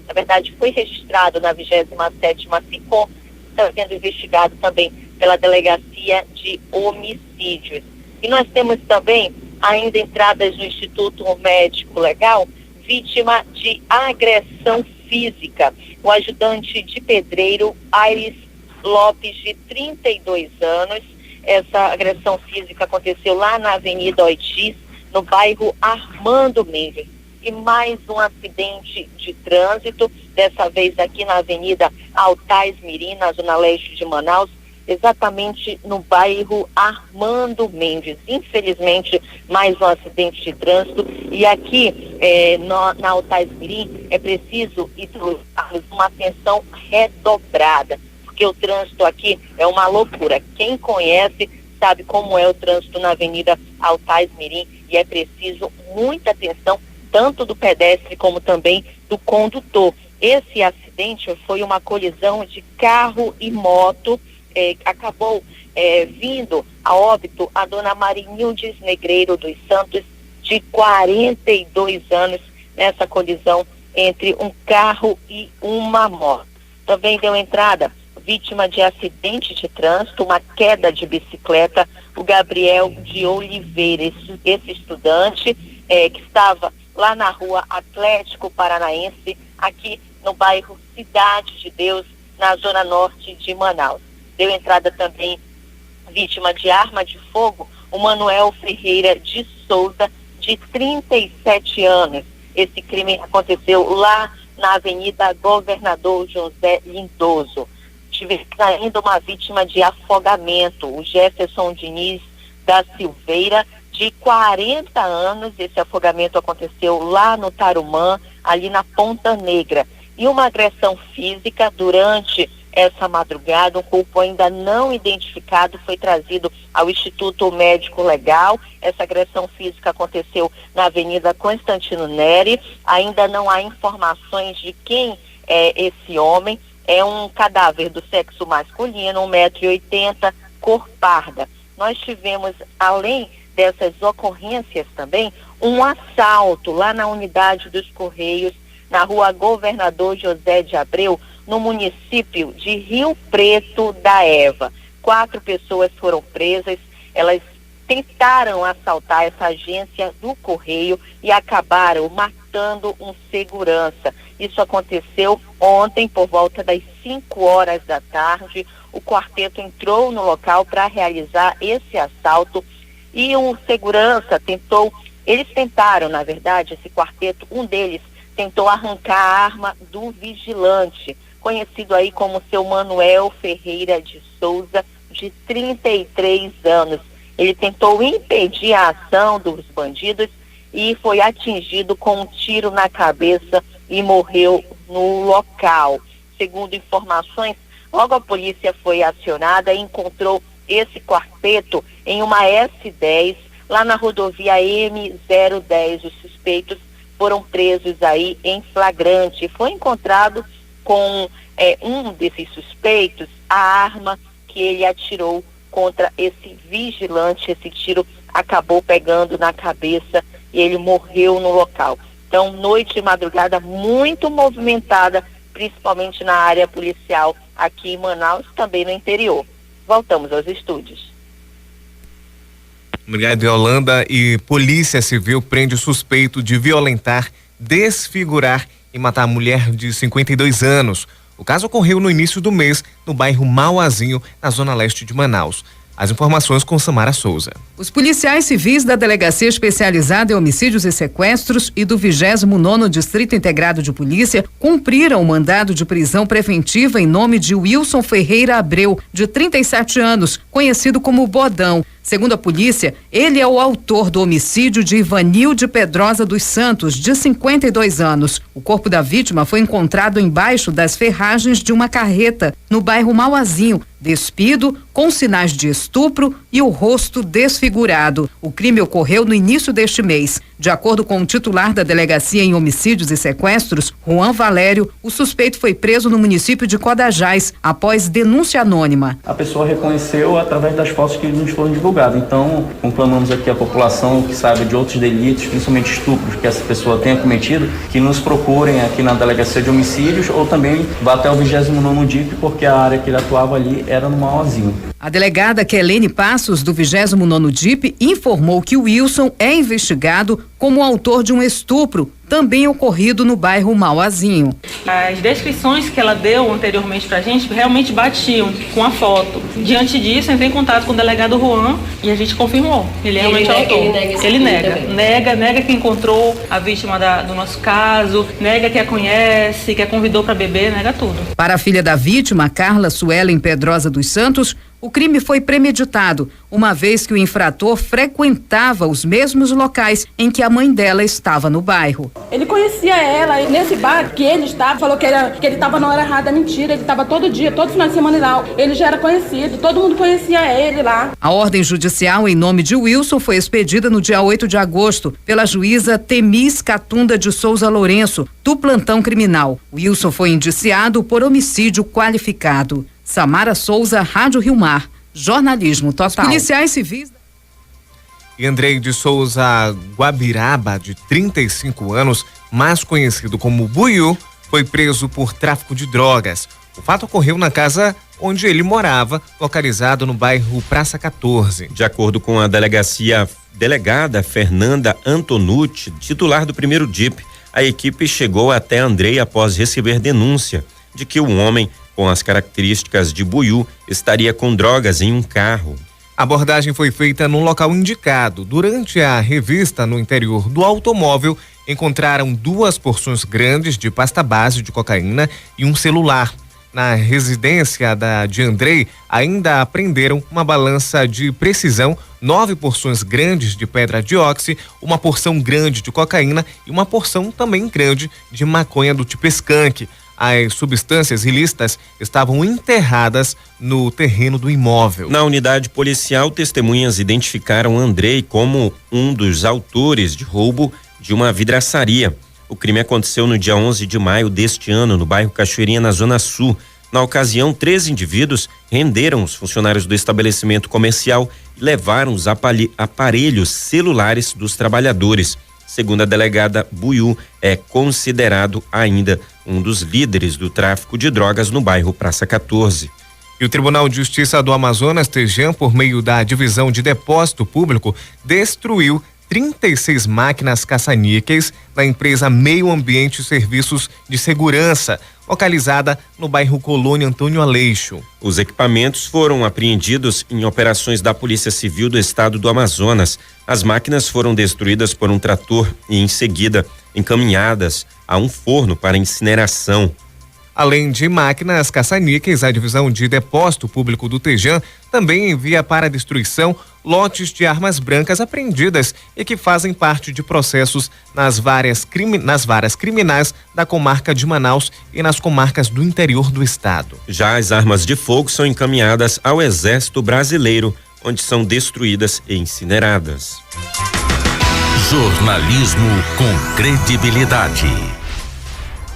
na verdade foi registrado na 27ª SICOM, está sendo investigado também pela Delegacia de Homicídios. E nós temos também ainda entradas no Instituto Médico Legal, vítima de agressão física. O ajudante de pedreiro, Aires Lopes, de 32 anos. Essa agressão física aconteceu lá na Avenida Oitis, no bairro Armando Mendes. E mais um acidente de trânsito, dessa vez aqui na Avenida Altais Mirim, na zona leste de Manaus, exatamente no bairro Armando Mendes. Infelizmente, mais um acidente de trânsito. E aqui na Altais Mirim é preciso uma atenção redobrada, porque o trânsito aqui é uma loucura. Quem conhece sabe como é o trânsito na Avenida Altais Mirim, e é preciso muita atenção, tanto do pedestre como também do condutor. Esse acidente foi uma colisão de carro e moto. Acabou vindo a óbito a dona Marinildes Negreiro dos Santos, de 42 anos, nessa colisão entre um carro e uma moto. Também deu entrada vítima de acidente de trânsito, uma queda de bicicleta, o Gabriel de Oliveira, esse estudante que estava lá na rua Atlético Paranaense, aqui no bairro Cidade de Deus, na zona norte de Manaus. Deu entrada também vítima de arma de fogo, o Manuel Ferreira de Souza, de 37 anos. Esse crime aconteceu lá na Avenida Governador José Lindoso. Tivemos ainda uma vítima de afogamento, o Jefferson Diniz da Silveira, de 40 anos. Esse afogamento aconteceu lá no Tarumã, ali na Ponta Negra. E uma agressão física durante essa madrugada, um corpo ainda não identificado foi trazido ao Instituto Médico Legal. Essa agressão física aconteceu na Avenida Constantino Neri. Ainda não há informações de quem é esse homem. É um cadáver do sexo masculino, 1,80 m, cor parda. Nós tivemos, além dessas ocorrências também, um assalto lá na unidade dos Correios, na rua Governador José de Abreu, no município de Rio Preto da Eva. 4 pessoas foram presas. Elas tentaram assaltar essa agência do Correio e acabaram matando um segurança. Isso aconteceu ontem por volta das 5 horas da tarde. O quarteto entrou no local para realizar esse assalto e um segurança eles tentaram, na verdade, esse quarteto, um deles tentou arrancar a arma do vigilante, conhecido aí como seu Manuel Ferreira de Souza, de 33 anos. Ele tentou impedir a ação dos bandidos e foi atingido com um tiro na cabeça e morreu no local. Segundo informações, logo a polícia foi acionada e encontrou esse quarteto em uma S10, lá na rodovia M010. Os suspeitos foram presos aí em flagrante. Foi encontrado com um desses suspeitos a arma que ele atirou contra esse vigilante. Esse tiro acabou pegando na cabeça e ele morreu no local. Então, noite e madrugada muito movimentada, principalmente na área policial aqui em Manaus, também no interior. Voltamos aos estúdios. Obrigado, Yolanda. E Polícia Civil prende o suspeito de violentar, desfigurar e matar a mulher de 52 anos. O caso ocorreu no início do mês, no bairro Mauazinho, na zona leste de Manaus. As informações com Samara Souza. Os policiais civis da Delegacia Especializada em Homicídios e Sequestros e do 29º Distrito Integrado de Polícia cumpriram o mandado de prisão preventiva em nome de Wilson Ferreira Abreu, de 37 anos, conhecido como Bodão. Segundo a polícia, ele é o autor do homicídio de Ivanilde Pedrosa dos Santos, de 52 anos. O corpo da vítima foi encontrado embaixo das ferragens de uma carreta, no bairro Mauazinho, despido, com sinais de estupro e o rosto desfigurado. O crime ocorreu no início deste mês. De acordo com o titular da Delegacia em Homicídios e Sequestros, Juan Valério, o suspeito foi preso no município de Codajás, após denúncia anônima. A pessoa reconheceu através das fotos que nos foram divulgadas. Então, conclamamos aqui a população que saiba de outros delitos, principalmente estupros, que essa pessoa tenha cometido, que nos procurem aqui na Delegacia de Homicídios ou também vá até o 29º DIP, porque a área que ele atuava ali era no Mauazinho. A delegada Kelene Passos, do 29º DIP, informou que o Wilson é investigado como autor de um estupro, também ocorrido no bairro Mauazinho. As descrições que ela deu anteriormente pra gente realmente batiam com a foto. Diante disso, entrei em contato com o delegado Juan e a gente confirmou. Ele é realmente o autor. Ele nega que encontrou a vítima do nosso caso, nega que a conhece, que a convidou para beber, nega tudo. Para a filha da vítima, Carla Suelen Pedrosa dos Santos, o crime foi premeditado, uma vez que o infrator frequentava os mesmos locais em que a mãe dela estava no bairro. Ele conhecia ela, e nesse bar que ele estava, falou que ele estava na hora errada, mentira, ele estava todo dia, todo final de semana lá. Ele já era conhecido, todo mundo conhecia ele lá. A ordem judicial em nome de Wilson foi expedida no dia 8 de agosto pela juíza Temis Catunda de Souza Lourenço, do plantão criminal. Wilson foi indiciado por homicídio qualificado. Samara Souza, Rádio Rio Mar, jornalismo total. Os policiais civis. E Andrei de Souza Guabiraba, de 35 anos, mais conhecido como Buiú, foi preso por tráfico de drogas. O fato ocorreu na casa onde ele morava, localizado no bairro Praça 14. De acordo com a delegada Fernanda Antonucci, titular do 1º DIP, a equipe chegou até Andrei após receber denúncia de que um homem com as características de Buiú estaria com drogas em um carro. A abordagem foi feita no local indicado. Durante a revista no interior do automóvel, encontraram 2 porções grandes de pasta base de cocaína e um celular. Na residência de Andrei, ainda apreenderam uma balança de precisão, 9 porções grandes de pedra de óxido, uma porção grande de cocaína e uma porção também grande de maconha do tipo skunk. As substâncias ilícitas estavam enterradas no terreno do imóvel. Na unidade policial, testemunhas identificaram Andrei como um dos autores de roubo de uma vidraçaria. O crime aconteceu no dia 11 de maio deste ano, no bairro Cachoeirinha, na Zona Sul. Na ocasião, 3 indivíduos renderam os funcionários do estabelecimento comercial e levaram os aparelhos celulares dos trabalhadores. Segundo a delegada, Buiú é considerado ainda um dos líderes do tráfico de drogas no bairro Praça 14. E o Tribunal de Justiça do Amazonas, TEJAM, por meio da Divisão de Depósito Público, destruiu 36 máquinas caça-níqueis da empresa Meio Ambiente e Serviços de Segurança, localizada no bairro Colônia Antônio Aleixo. Os equipamentos foram apreendidos em operações da Polícia Civil do Estado do Amazonas. As máquinas foram destruídas por um trator e, em seguida, encaminhadas a um forno para incineração. Além de máquinas caça-níqueis, a divisão de depósito público do Tejan também envia para destruição lotes de armas brancas apreendidas e que fazem parte de processos nas varas criminais da comarca de Manaus e nas comarcas do interior do estado. Já as armas de fogo são encaminhadas ao Exército Brasileiro, onde são destruídas e incineradas. Jornalismo com credibilidade.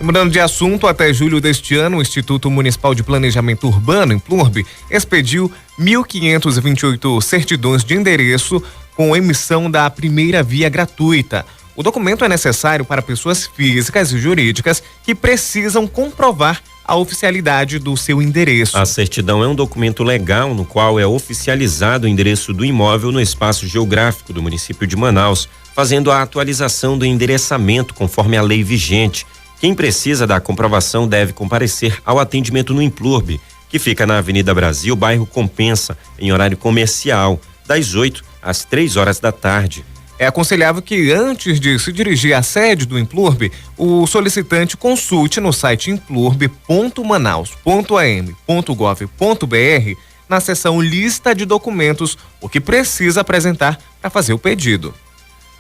Mudando de assunto, até julho deste ano, o Instituto Municipal de Planejamento Urbano, Implurb, expediu 1.528 certidões de endereço com emissão da primeira via gratuita. O documento é necessário para pessoas físicas e jurídicas que precisam comprovar a oficialidade do seu endereço. A certidão é um documento legal no qual é oficializado o endereço do imóvel no espaço geográfico do município de Manaus, fazendo a atualização do endereçamento conforme a lei vigente. Quem precisa da comprovação deve comparecer ao atendimento no Implurb, que fica na Avenida Brasil, bairro Compensa, em horário comercial, das 8 às 3 horas da tarde. É aconselhável que, antes de se dirigir à sede do Implurb, o solicitante consulte no site implurb.manaus.am.gov.br, na seção Lista de Documentos, o que precisa apresentar para fazer o pedido.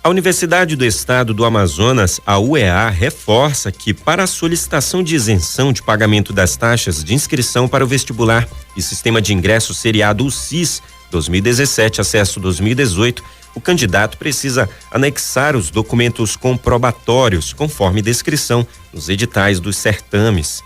A Universidade do Estado do Amazonas, a UEA, reforça que para a solicitação de isenção de pagamento das taxas de inscrição para o vestibular e sistema de ingresso seriado UCIS 2017, acesso 2018, o candidato precisa anexar os documentos comprobatórios, conforme descrição nos editais dos certames.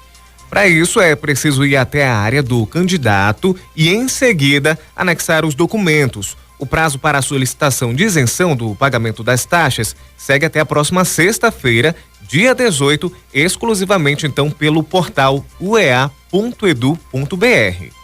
Para isso, é preciso ir até a área do candidato e, em seguida, anexar os documentos. O prazo para a solicitação de isenção do pagamento das taxas segue até a próxima sexta-feira, dia 18, exclusivamente então pelo portal uea.edu.br.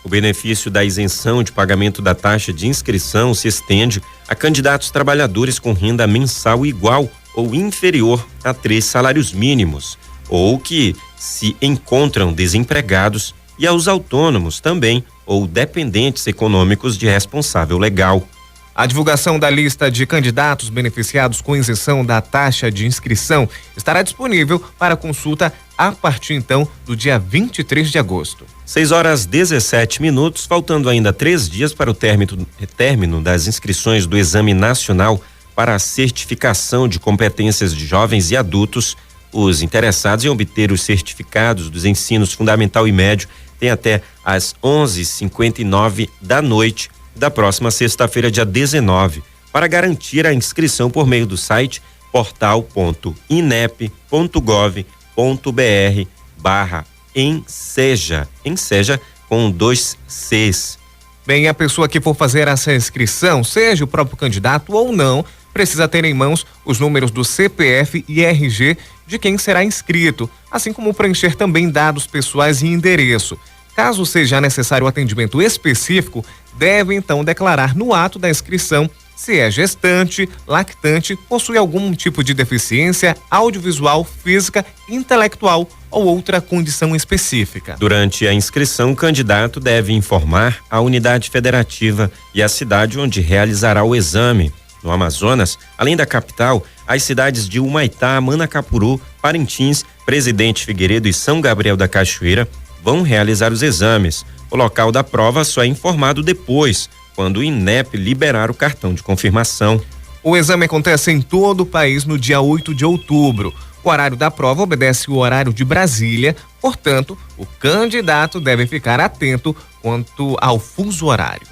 O benefício da isenção de pagamento da taxa de inscrição se estende a candidatos trabalhadores com renda mensal igual ou inferior a 3 salários mínimos, ou que se encontram desempregados, e aos autônomos também, ou dependentes econômicos de responsável legal. A divulgação da lista de candidatos beneficiados com isenção da taxa de inscrição estará disponível para consulta a partir então do dia 23 de agosto. 6h17, faltando ainda 3 dias para o término das inscrições do Exame Nacional para a Certificação de Competências de Jovens e Adultos. Os interessados em obter os certificados dos ensinos fundamental e médio têm até às 11h59 da noite da próxima sexta-feira, dia 19, para garantir a inscrição por meio do site portal.inep.gov.br/enseja, enseja com 2 Cs. Bem, a pessoa que for fazer essa inscrição, seja o próprio candidato ou não, precisa ter em mãos os números do CPF e RG de quem será inscrito, assim como preencher também dados pessoais e endereço. Caso seja necessário atendimento específico, deve então declarar no ato da inscrição se é gestante, lactante, possui algum tipo de deficiência audiovisual, física, intelectual ou outra condição específica. Durante a inscrição, o candidato deve informar a unidade federativa e a cidade onde realizará o exame. No Amazonas, além da capital, as cidades de Humaitá, Manacapuru, Parintins, Presidente Figueiredo e São Gabriel da Cachoeira vão realizar os exames. O local da prova só é informado depois, quando o INEP liberar o cartão de confirmação. O exame acontece em todo o país no dia 8 de outubro. O horário da prova obedece o horário de Brasília, portanto, o candidato deve ficar atento quanto ao fuso horário.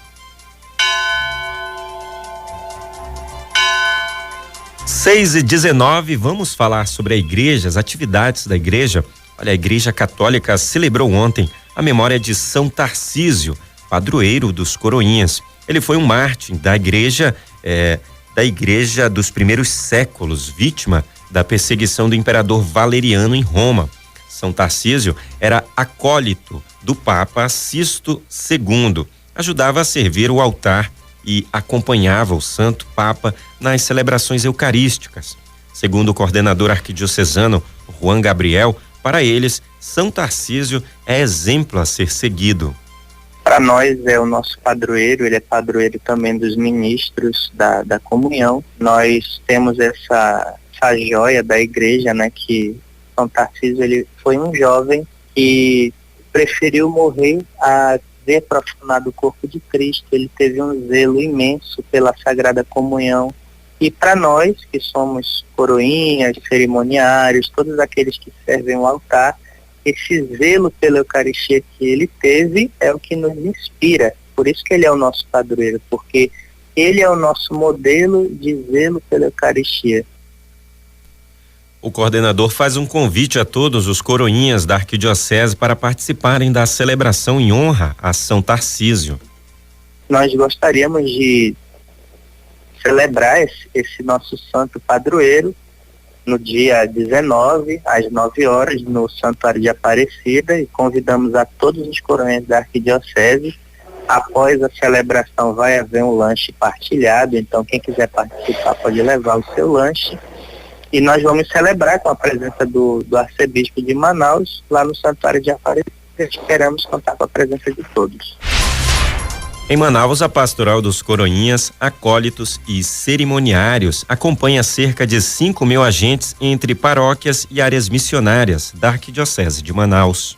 6h19, vamos falar sobre a igreja, as atividades da igreja. Olha, a Igreja Católica celebrou ontem a memória de São Tarcísio, padroeiro dos Coroinhas. Ele foi um mártir da igreja dos primeiros séculos, vítima da perseguição do imperador Valeriano em Roma. São Tarcísio era acólito do Papa Sisto II, ajudava a servir o altar e acompanhava o Santo Papa nas celebrações eucarísticas. Segundo o coordenador arquidiocesano Juan Gabriel, para eles, São Tarcísio é exemplo a ser seguido. Para nós é o nosso padroeiro, ele é padroeiro também dos ministros da comunhão. Nós temos essa joia da igreja, né, que São Tarcísio ele foi um jovem que preferiu morrer a ver profanado o corpo de Cristo. Ele teve um zelo imenso pela Sagrada Comunhão. E para nós, que somos coroinhas, cerimoniários, todos aqueles que servem o altar, esse zelo pela Eucaristia que ele teve é o que nos inspira. Por isso que ele é o nosso padroeiro, porque ele é o nosso modelo de zelo pela Eucaristia. O coordenador faz um convite a todos os coroinhas da Arquidiocese para participarem da celebração em honra a São Tarcísio. Nós gostaríamos de celebrar esse nosso santo padroeiro no dia 19, às 9 horas, no Santuário de Aparecida, e convidamos a todos os coroinhas da Arquidiocese. Após a celebração vai haver um lanche partilhado, então quem quiser participar pode levar o seu lanche. E nós vamos celebrar com a presença do arcebispo de Manaus, lá no Santuário de Aparecida. Esperamos contar com a presença de todos. Em Manaus, a Pastoral dos Coroinhas, Acólitos e Cerimoniários acompanha cerca de 5.000 agentes entre paróquias e áreas missionárias da Arquidiocese de Manaus.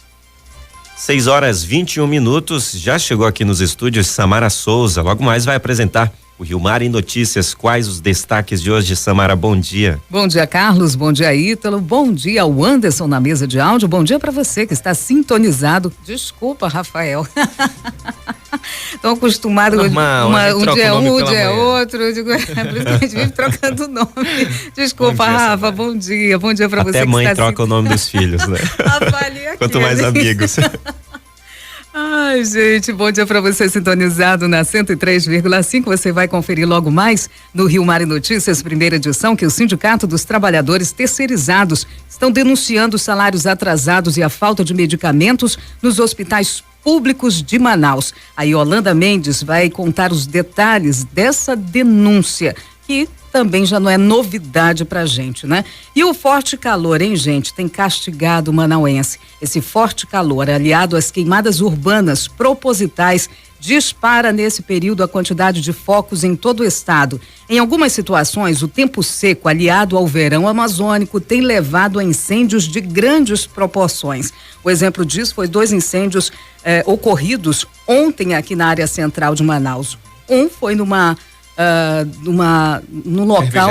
6h21, já chegou aqui nos estúdios Samara Souza, logo mais vai apresentar o Rio Mar em Notícias. Quais os destaques de hoje, Samara? Bom dia. Bom dia, Carlos. Bom dia, Ítalo. Bom dia ao Anderson na mesa de áudio. Bom dia para você que está sintonizado. Desculpa, Rafael. Estão acostumados. Normal, um dia é um, um dia é outro. Eu digo, por isso que a gente vive trocando o nome. Desculpa, Bom dia, Rafa. Bom dia. Bom dia para você. Até que mãe está troca o nome dos filhos, né? Quanto mais amigos. Ai, gente, bom dia para você sintonizado na 103,5. Você vai conferir logo mais no Rio Mar e Notícias, primeira edição, que o Sindicato dos Trabalhadores Terceirizados estão denunciando salários atrasados e a falta de medicamentos nos hospitais públicos de Manaus. A Yolanda Mendes vai contar os detalhes dessa denúncia, que também já não é novidade pra gente, né? E o forte calor, hein, gente, tem castigado o manauense. Esse forte calor, aliado às queimadas urbanas propositais, dispara nesse período a quantidade de focos em todo o estado. Em algumas situações, o tempo seco, aliado ao verão amazônico, tem levado a incêndios de grandes proporções. O exemplo disso foi 2 incêndios ocorridos ontem aqui na área central de Manaus. Um foi no local,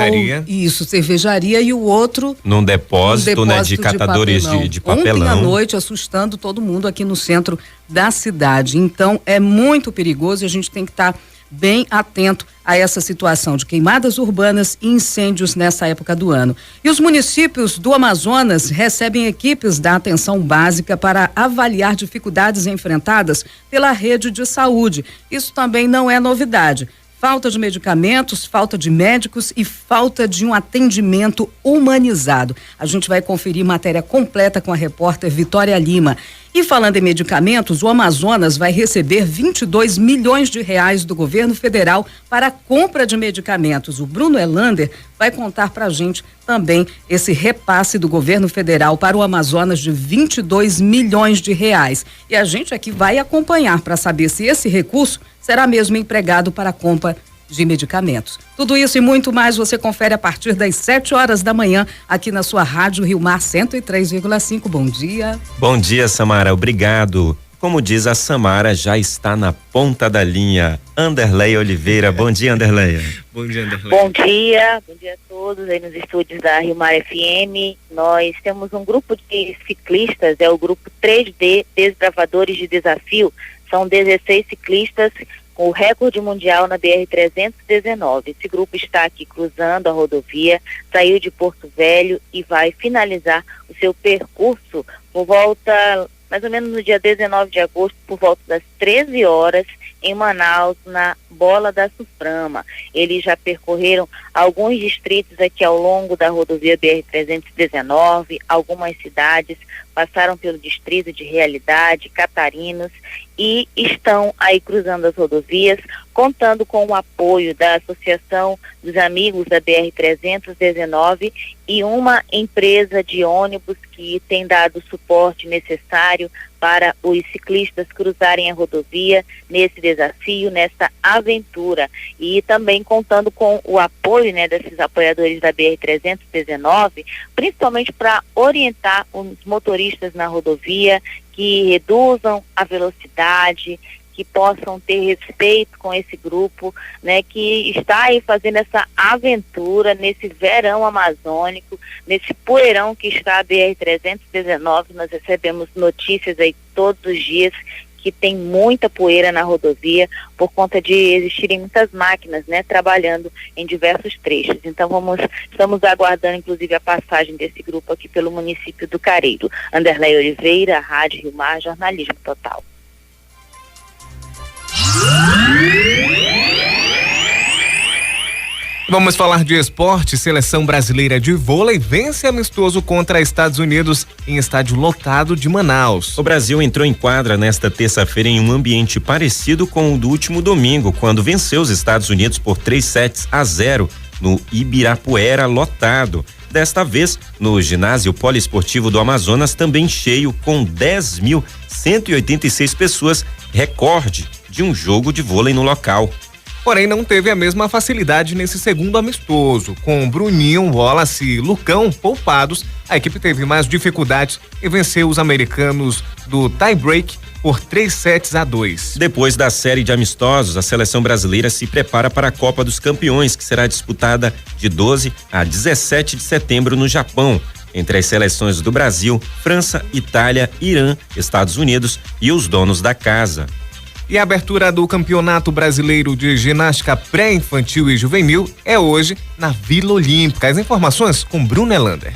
cervejaria, e o outro num depósito, né, de catadores de papelão. Ontem à noite, assustando todo mundo aqui no centro da cidade. Então é muito perigoso e a gente tem que estar bem atento a essa situação de queimadas urbanas e incêndios nessa época do ano. E os municípios do Amazonas recebem equipes da atenção básica para avaliar dificuldades enfrentadas pela rede de saúde. Isso também não é novidade. Falta de medicamentos, falta de médicos e falta de um atendimento humanizado. A gente vai conferir matéria completa com a repórter Vitória Lima. E falando em medicamentos, o Amazonas vai receber 22 milhões de reais do governo federal para a compra de medicamentos. O Bruno Elander vai contar pra gente também esse repasse do governo federal para o Amazonas de 22 milhões de reais. E a gente aqui vai acompanhar para saber se esse recurso será mesmo empregado para a compra de medicamentos. Tudo isso e muito mais você confere a partir das 7 horas da manhã aqui na sua Rádio Rio Mar 103,5. Bom dia. Bom dia, Samara. Obrigado. Como diz a Samara, já está na ponta da linha. Anderleia Oliveira. Bom dia, Anderleia. Bom dia, Anderleia. Bom dia a todos aí nos estúdios da Rio Mar FM. Nós temos um grupo de ciclistas, é o grupo 3D Desbravadores de Desafio. São 16 ciclistas com o recorde mundial na BR-319. Esse grupo está aqui cruzando a rodovia, saiu de Porto Velho e vai finalizar o seu percurso por volta, mais ou menos no dia 19 de agosto, por volta das 13 horas, em Manaus, na Bola da Suframa. Eles já percorreram alguns distritos aqui ao longo da rodovia BR-319, algumas cidades, passaram pelo distrito de Realidade, Catarinos, e estão aí cruzando as rodovias, contando com o apoio da Associação dos Amigos da BR-319 e uma empresa de ônibus que tem dado o suporte necessário para os ciclistas cruzarem a rodovia nesse desafio, nessa aventura, e também contando com o apoio, né, desses apoiadores da BR-319, principalmente para orientar os motoristas na rodovia, que reduzam a velocidade, que possam ter respeito com esse grupo, né, que está aí fazendo essa aventura nesse verão amazônico, nesse poeirão que está a BR-319. Nós recebemos notícias aí todos os dias que tem muita poeira na rodovia por conta de existirem muitas máquinas, né, trabalhando em diversos trechos. Então estamos aguardando inclusive a passagem desse grupo aqui pelo município do Careiro. Anderlei Oliveira, Rádio Rio Mar, Jornalismo Total. Vamos falar de esporte. Seleção brasileira de vôlei vence amistoso contra Estados Unidos em estádio lotado de Manaus. O Brasil entrou em quadra nesta terça-feira em um ambiente parecido com o do último domingo, quando venceu os Estados Unidos por 3-0 no Ibirapuera lotado. Desta vez, no ginásio poliesportivo do Amazonas, também cheio, com 10.186 pessoas, recorde de um jogo de vôlei no local. Porém, não teve a mesma facilidade nesse segundo amistoso. Com Bruninho, Wallace e Lucão poupados, a equipe teve mais dificuldades e venceu os americanos do tie-break por 3-2. Depois da série de amistosos, a seleção brasileira se prepara para a Copa dos Campeões, que será disputada de 12 a 17 de setembro no Japão, entre as seleções do Brasil, França, Itália, Irã, Estados Unidos e os donos da casa. E a abertura do Campeonato Brasileiro de Ginástica Pré-Infantil e Juvenil é hoje na Vila Olímpica. As informações com Bruno Elander.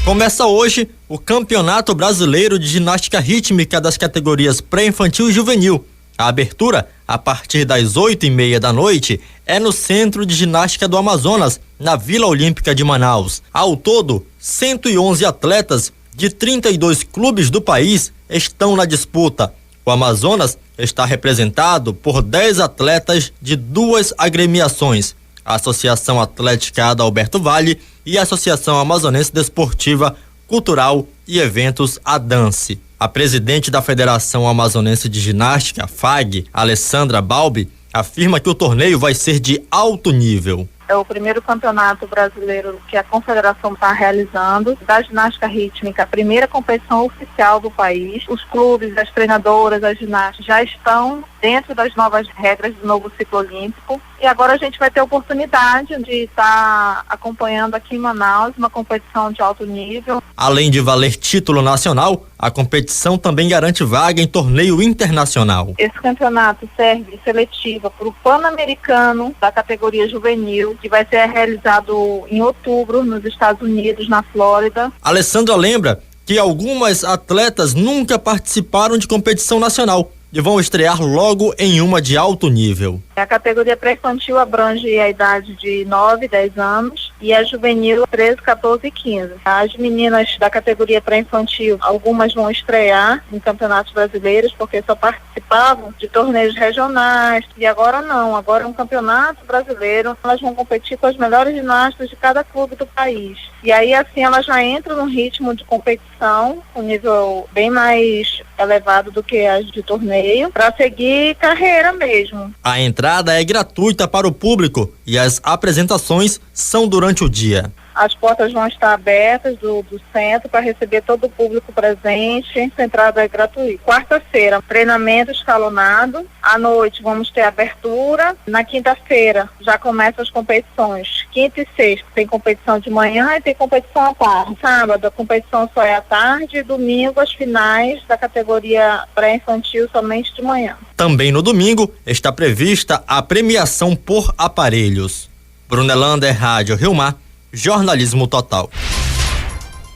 Começa hoje o Campeonato Brasileiro de Ginástica Rítmica das categorias Pré-Infantil e Juvenil. A abertura, a partir das 8:30 da noite, é no Centro de Ginástica do Amazonas, na Vila Olímpica de Manaus. Ao todo, 111 atletas de 32 clubes do país estão na disputa. O Amazonas está representado por 10 atletas de 2 agremiações, a Associação Atlética Adalberto Vale e a Associação Amazonense Desportiva, Cultural e Eventos ADANCE. A presidente da Federação Amazonense de Ginástica, FAG, Alessandra Balbi, afirma que o torneio vai ser de alto nível. É o primeiro campeonato brasileiro que a Confederação está realizando da ginástica rítmica, a primeira competição oficial do país. Os clubes, as treinadoras, as ginastas já estão dentro das novas regras do novo ciclo olímpico. E agora a gente vai ter a oportunidade de estar acompanhando aqui em Manaus uma competição de alto nível. Além de valer título nacional, a competição também garante vaga em torneio internacional. Esse campeonato serve de seletiva para o Pan-Americano da categoria juvenil, que vai ser realizado em outubro nos Estados Unidos, na Flórida. Alessandra lembra que algumas atletas nunca participaram de competição nacional e vão estrear logo em uma de alto nível. A categoria pré-infantil abrange a idade de 9, 10 anos e a juvenil 13, 14 e 15. As meninas da categoria pré-infantil, algumas vão estrear em campeonatos brasileiros porque só participavam de torneios regionais e agora não, agora é um campeonato brasileiro. Elas vão competir com as melhores ginastas de cada clube do país. E aí assim elas já entram num ritmo de competição, um nível bem mais elevado do que as de torneio, para seguir carreira mesmo. A entrada é gratuita para o público e as apresentações são durante o dia. As portas vão estar abertas do centro para receber todo o público presente. A entrada é gratuita. Quarta-feira, treinamento escalonado. À noite vamos ter abertura. Na quinta-feira já começam as competições. Quinta e sexta tem competição de manhã e tem competição à tarde. Sábado a competição só é à tarde e domingo as finais da categoria pré-infantil somente de manhã. Também no domingo está prevista a premiação por aparelhos. Bruno Elander, Rádio Rio Mar, Jornalismo Total.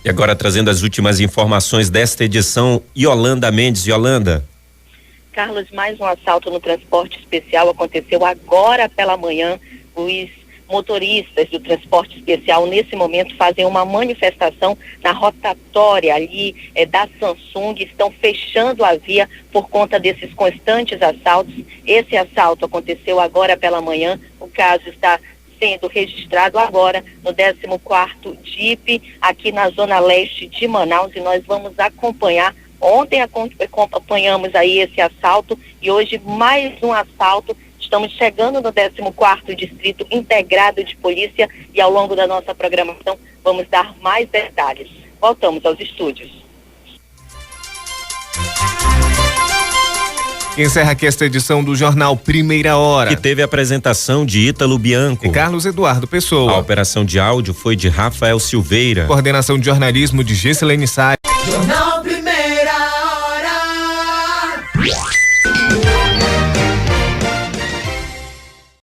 E agora trazendo as últimas informações desta edição, Yolanda Mendes. Yolanda. Carlos, mais um assalto no transporte especial aconteceu agora pela manhã. Os motoristas do transporte especial nesse momento fazem uma manifestação na rotatória ali da Samsung, estão fechando a via por conta desses constantes assaltos. Esse assalto aconteceu agora pela manhã, o caso está sendo registrado agora no 14º DIP, aqui na zona leste de Manaus, e nós vamos acompanhar Ontem acompanhamos aí esse assalto e hoje mais um assalto. Estamos chegando no 14º Distrito Integrado de Polícia e ao longo da nossa programação vamos dar mais detalhes. Voltamos aos estúdios. Encerra aqui esta edição do Jornal Primeira Hora, que teve a apresentação de Ítalo Bianco e Carlos Eduardo Pessoa. A operação de áudio foi de Rafael Silveira. Coordenação de jornalismo de Gessilene Sá. Jornal